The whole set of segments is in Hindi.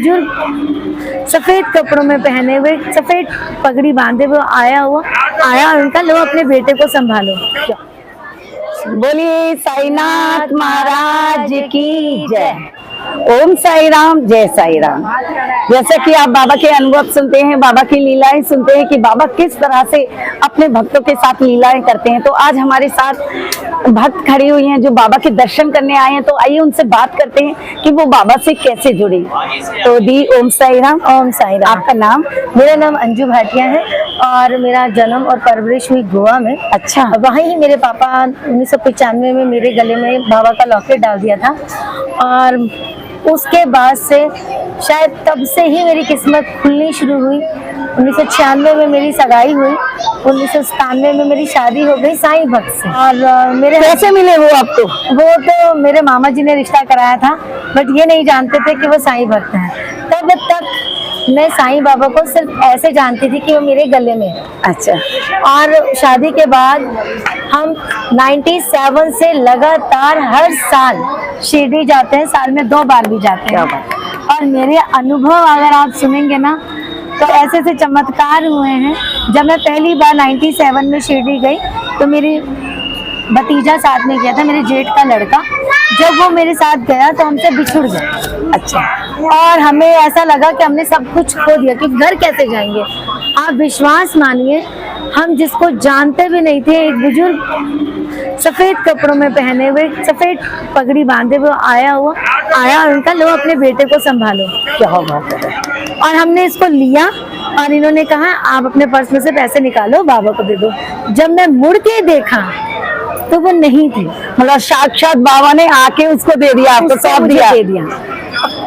बुजुर्ग सफेद कपड़ों में पहने हुए, सफेद पगड़ी बांधे हुए आया और उनका लो अपने बेटे को संभालो। बोलिए साईनाथ महाराज की जय। ओम साई राम, जय साई राम। जैसा कि आप बाबा के अनुभव सुनते हैं, बाबा की लीलाएं सुनते हैं कि बाबा किस तरह से अपने भक्तों के साथ लीलाएं करते हैं, तो आज हमारे साथ भक्त खड़ी हुई हैं जो बाबा के दर्शन करने आए हैं। तो आइए उनसे बात करते हैं कि वो बाबा से कैसे जुड़ी। तो दी ओम साई राम। ओम साई राम। आपका नाम? मेरा नाम अंजू भाटिया है और मेरा जन्म और परवरिश हुई गोवा में। अच्छा। वहीं ही मेरे पापा 1995 में मेरे गले में बाबा का लॉकेट डाल दिया था और उसके बाद से शायद तब से ही मेरी किस्मत खुलनी शुरू हुई। 1996 में मेरी सगाई हुई, 1997 में मेरी शादी हो गई साईं भक्त से। और मेरे कैसे मिले वो आपको? वो तो मेरे मामा जी ने रिश्ता कराया था, बट ये नहीं जानते थे कि वो साईं भक्त हैं। तब तक मैं साईं बाबा को सिर्फ ऐसे जानती थी कि वो मेरे गले में है। अच्छा। और शादी के बाद हम 97 से लगातार हर साल शिरडी जाते हैं, साल में 2 बार भी जाते हैं। और मेरे अनुभव अगर आप सुनेंगे ना तो ऐसे ऐसे चमत्कार हुए हैं। जब मैं पहली बार 97 में शिरडी गई तो मेरी भतीजा साथ में गया था, मेरे जेठ का लड़का। जब वो मेरे साथ गया तो हमसे बिछुड़ गया। अच्छा। और हमें ऐसा लगा कि हमने सब कुछ खो दिया कि घर कैसे जाएंगे। आप विश्वास मानिए, हम जिसको जानते भी नहीं थे, एक बुजुर्ग सफेद कपड़ों में पहने हुए, सफेद पगड़ी बांधे हुए आया और उनका लो अपने बेटे को संभालो। क्या बात है। और हमने इसको लिया और इन्होंने कहा आप अपने पर्स में से पैसे निकालो, बाबा को दे दो। जब मैं मुड़ के देखा तो वो नहीं थे। मतलब साक्षात बाबा ने आके उसको दे दिया, आपको सौंप दिया। दे दिया।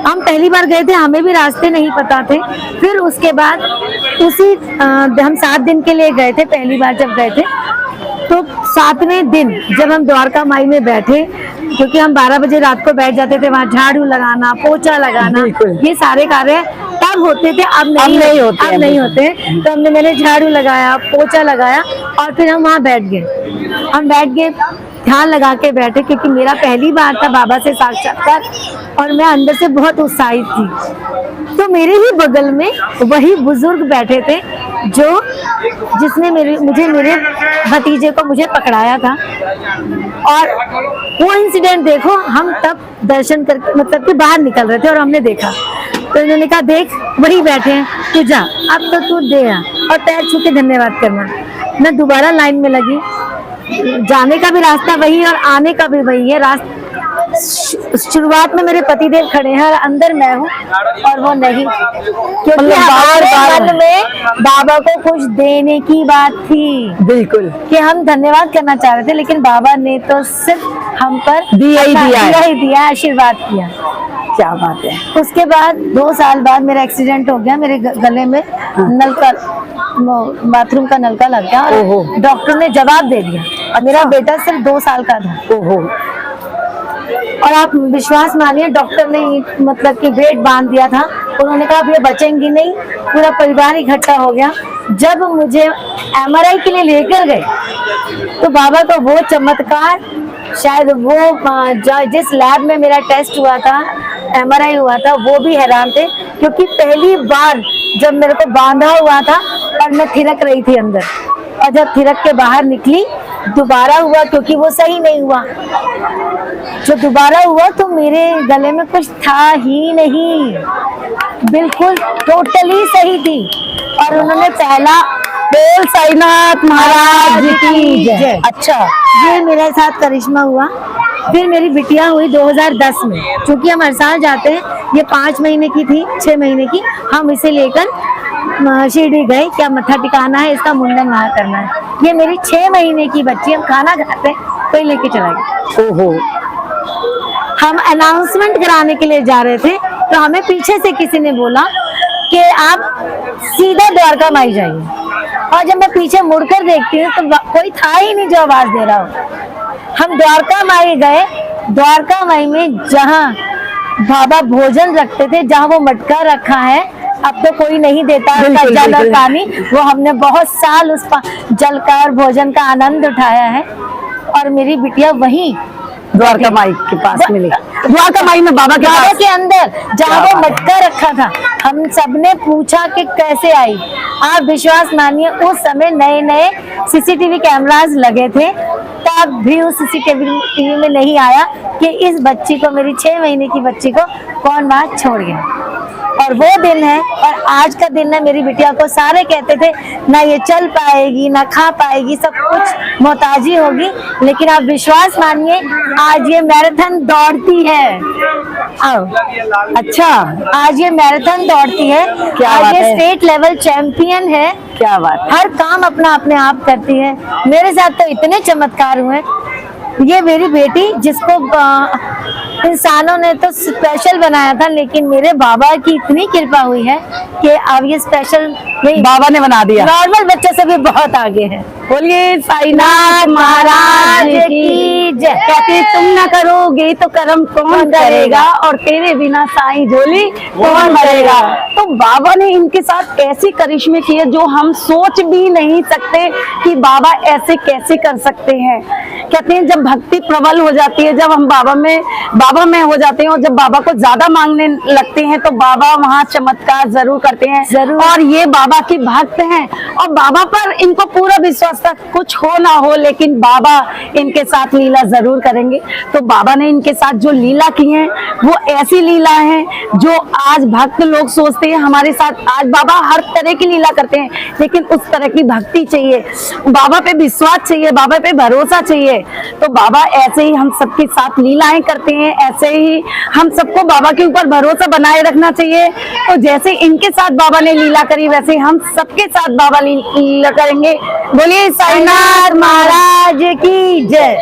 हम पहली बार गए थे, हमें भी रास्ते नहीं पता थे। फिर उसके बाद हम 7 दिन के लिए गए थे। पहली बार जब गए थे तो 7वें दिन जब हम द्वारका माई में बैठे, क्योंकि हम 12 बजे रात को बैठ जाते थे, वहाँ झाड़ू लगाना, पोछा लगाना, ये सारे कार्य तब होते थे, अब नहीं होते। तो मैंने झाड़ू लगाया, पोछा लगाया और फिर हम वहाँ बैठ गए। ध्यान लगा के बैठे, क्योंकि मेरा पहली बार था बाबा से साक्षात्कार और मैं अंदर से बहुत उत्साहित थी। तो मेरे ही बगल में वही बुजुर्ग बैठे थे जिसने मेरे भतीजे को मुझे पकड़ाया था। और वो इंसिडेंट देखो, हम तब दर्शन करके मतलब कि बाहर निकल रहे थे और हमने देखा तो इन्होंने कहा देख वही बैठे हैं, तू जा, अब तो तू दे आ और पैर छू के धन्यवाद करना। मैं दोबारा लाइन में लगी। जाने का भी रास्ता वही और आने का भी वही है रास्ता। शुरुआत में मेरे पतिदेव खड़े हैं और अंदर मैं हूँ और वो नहीं, क्योंकि हमारे मन में बाबा को कुछ देने की बात थी। बिल्कुल, कि हम धन्यवाद करना चाह रहे थे, लेकिन बाबा ने तो सिर्फ हम पर दिया ही दिया, आशीर्वाद किया। क्या बात है। उसके बाद 2 साल बाद मेरा एक्सीडेंट हो गया। मेरे गले में बाथरूम का नलका लग गया और डॉक्टर ने जवाब दे दिया। मेरा बेटा सिर्फ 2 साल का था। और आप विश्वास मानिए, डॉक्टर ने मतलब कि वेट बांध दिया था। उन्होंने कहा अब ये बचेंगी नहीं। पूरा परिवार इकट्ठा हो गया। जब मुझे MRI के लिए लेकर गए तो बाबा का वो चमत्कार, शायद वो जिस लैब में मेरा टेस्ट हुआ था, MRI हुआ था, वो भी हैरान थे, क्योंकि पहली बार जब मेरे को बांधा हुआ था और मैं थिरक रही थी अंदर, और जब थिरक के बाहर निकली दोबारा हुआ, क्योंकि वो सही नहीं हुआ। जो दोबारा हुआ तो मेरे गले में कुछ था ही नहीं, बिल्कुल टोटली सही थी। और उन्होंने पहला बोल साईनाथ महाराज की जय। अच्छा, ये मेरे साथ करिश्मा हुआ। फिर मेरी बिटिया हुई 2010 में। क्योंकि हम हर साल जाते हैं, ये 5 महीने की थी, 6 महीने की, हम इसे लेकर शिरडी गए, क्या मत्था टिकाना है, इसका मुंडन वहाँ करना है। ये मेरी 6 महीने की बच्ची, हम खाना खाते तो लेके चला गया। हम अनाउंसमेंट कराने के लिए जा रहे थे तो हमें पीछे से किसी ने बोला कि आप सीधा द्वारका माई जाइए। और जब मैं पीछे मुड़कर देखती हूँ तो कोई था ही नहीं जो आवाज दे रहा हो। हम द्वारका माई गए। द्वारका माई में जहाँ बाबा भोजन रखते थे, जहाँ वो मटका रखा है, अब तो कोई नहीं देता उसका जल और पानी। वो हमने बहुत साल उस जल का और भोजन का आनंद उठाया है। और मेरी बिटिया वही द्वारका माई के पास मिली। द्वारका माई में बाबा के बाबा पास। के अंदर जहाँ वो क्या बात मटका रखा था, हम सबने पूछा कि कैसे आई। आप विश्वास मानिए उस समय नए नए सीसीटीवी कैमरास लगे थे, तब भी उस सीसीटीवी में नहीं आया कि इस बच्ची को, मेरी 6 महीने की बच्ची को कौन वहां छोड़ गया। और वो दिन है और आज का दिन है। मेरी बिटिया को सारे कहते थे ना ये चल पाएगी ना खा पाएगी, सब कुछ मोहताजी होगी, लेकिन आप विश्वास मानिए आज ये मैराथन दौड़ती है। आओ, अच्छा, आज ये मैराथन दौड़ती है, क्या आज बात ये है। स्टेट लेवल चैंपियन है। क्या बात है। हर काम अपना अपने आप करती है। मेरे साथ तो इतने चमत्कार हुए। ये मेरी बेटी जिसको इंसानों ने तो स्पेशल बनाया था, लेकिन मेरे बाबा की इतनी कृपा हुई है कि अब ये स्पेशल नहीं, बाबा ने बना दिया। नॉर्मल बच्चे से भी बहुत आगे है। बोलिए साईनाथ महाराज की जय। कहते हैं, तुम ना करोगे तो कर्म कौन करेगा, और तेरे बिना साईं झोली कौन भरेगा। तो बाबा ने इनके साथ ऐसे करिश्मे किए जो हम सोच भी नहीं सकते कि बाबा ऐसे कैसे कर सकते हैं। कहते हैं जब भक्ति प्रबल हो जाती है, जब हम बाबा में हो जाते हैं और जब बाबा को ज्यादा मांगने लगते हैं तो बाबा वहाँ चमत्कार जरूर करते हैं। जरूर। और ये बाबा के भक्त हैं और बाबा पर इनको पूरा विश्वास था, कुछ हो ना हो लेकिन बाबा इनके साथ लीला जरूर करेंगे। तो बाबा ने इनके साथ जो लीला की है वो ऐसी लीला है जो आज भक्त लोग सोचते हैं हमारे साथ। आज बाबा हर तरह की लीला करते हैं, लेकिन उस तरह की भक्ति चाहिए, बाबा पे विश्वास चाहिए, बाबा पे भरोसा चाहिए। तो बाबा ऐसे ही हम सबके साथ लीलाएं करते हैं, ऐसे ही हम सबको बाबा के ऊपर भरोसा बनाए रखना चाहिए। तो जैसे इनके साथ बाबा ने लीला करी, वैसे हम सबके साथ बाबा लीला करेंगे। बोलिए साईनाथ महाराज की जय।